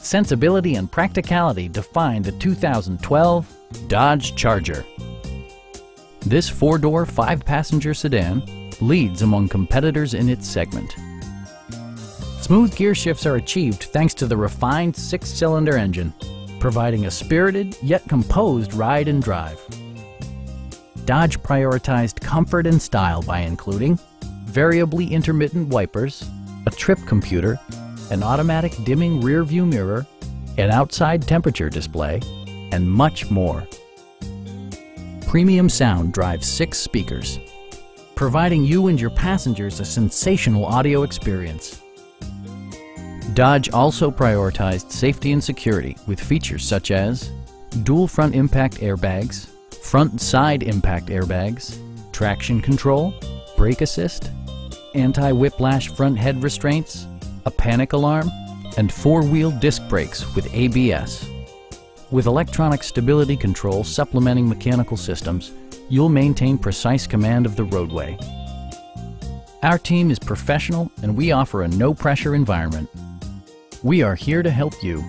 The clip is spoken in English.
Sensibility and practicality define the 2012 Dodge Charger. This four-door, five-passenger sedan leads among competitors in its segment. Smooth gear shifts are achieved thanks to the refined six-cylinder engine, providing a spirited yet composed ride and drive. Dodge prioritized comfort and style by including variably intermittent wipers, a trip computer, an automatic dimming rear-view mirror, an outside temperature display, and much more. Premium sound drives 6 speakers, providing you and your passengers a sensational audio experience. Dodge also prioritized safety and security with features such as dual front impact airbags, front and side impact airbags, traction control, brake assist, anti-whiplash front head restraints, a panic alarm, and 4-wheel disc brakes with ABS. With electronic stability control supplementing mechanical systems, you'll maintain precise command of the roadway. Our team is professional and we offer a no-pressure environment. We are here to help you.